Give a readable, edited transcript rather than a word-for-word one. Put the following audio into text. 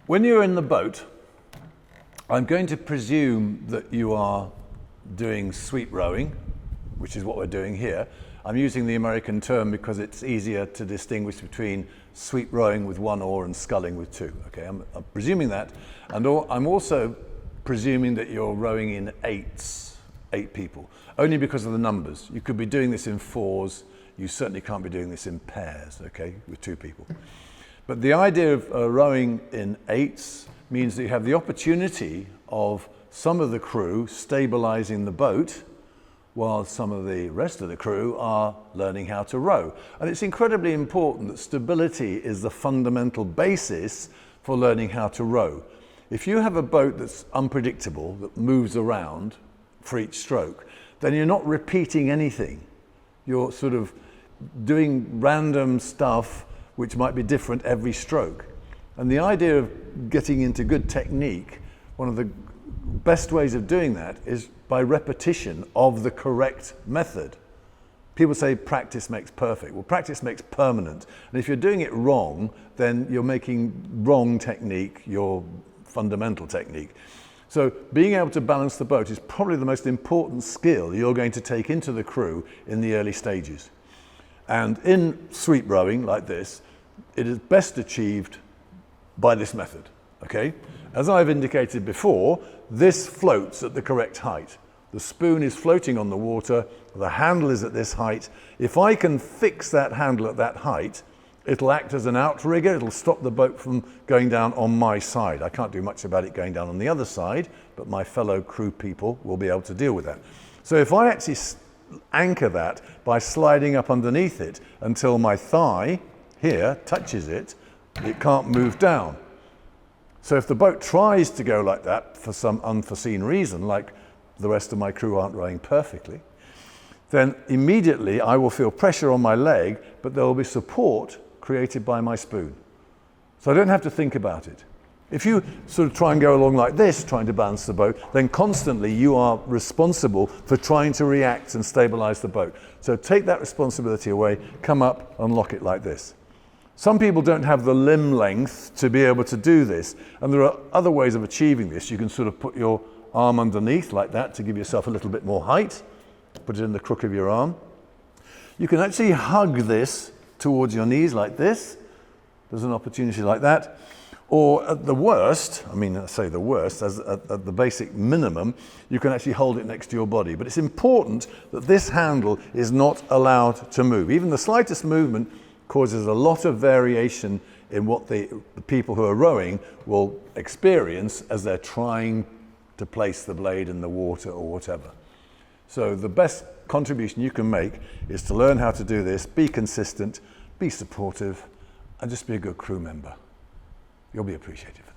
When you're in the boat, I'm going to presume that you are doing sweep rowing, which is what we're doing here. I'm using the American term because it's easier to distinguish between sweep rowing with one oar and sculling with two. Okay, I'm presuming that. And I'm also presuming that you're rowing in eights, 8 people, only because of the numbers. You could be doing this in 4s. You certainly can't be doing this in pairs, okay, with 2 people. But the idea of rowing in 8s means that you have the opportunity of some of the crew stabilizing the boat while some of the rest of the crew are learning how to row. And it's incredibly important that stability is the fundamental basis for learning how to row. If you have a boat that's unpredictable, that moves around for each stroke, then you're not repeating anything. You're sort of doing random stuff which might be different every stroke. And the idea of getting into good technique, one of the best ways of doing that is by repetition of the correct method. People say practice makes perfect. Well, practice makes permanent. And if you're doing it wrong, then you're making wrong technique your fundamental technique. So being able to balance the boat is probably the most important skill you're going to take into the crew in the early stages. And in sweep rowing like this, it is best achieved by this method, okay? As I've indicated before, this floats at the correct height. The spoon is floating on the water, the handle is at this height. If I can fix that handle at that height, it'll act as an outrigger, it'll stop the boat from going down on my side. I can't do much about it going down on the other side, but my fellow crew people will be able to deal with that. So if I actually anchor that by sliding up underneath it until my thigh here touches it, it can't move down. So if the boat tries to go like that for some unforeseen reason, like the rest of my crew aren't rowing perfectly, then immediately I will feel pressure on my leg, but there will be support created by my spoon. So I don't have to think about it. If you sort of try and go along like this, trying to balance the boat, then constantly you are responsible for trying to react and stabilize the boat. So take that responsibility away, come up and lock it like this. Some people don't have the limb length to be able to do this, and there are other ways of achieving this. You can sort of put your arm underneath like that to give yourself a little bit more height. Put it in the crook of your arm. You can actually hug this towards your knees like this. There's an opportunity like that. Or at the worst, I say the worst, at the basic minimum, you can actually hold it next to your body. But it's important that this handle is not allowed to move. Even the slightest movement causes a lot of variation in what the people who are rowing will experience as they're trying to place the blade in the water or whatever. So the best contribution you can make is to learn how to do this, be consistent, be supportive, and just be a good crew member. You'll be appreciated for that.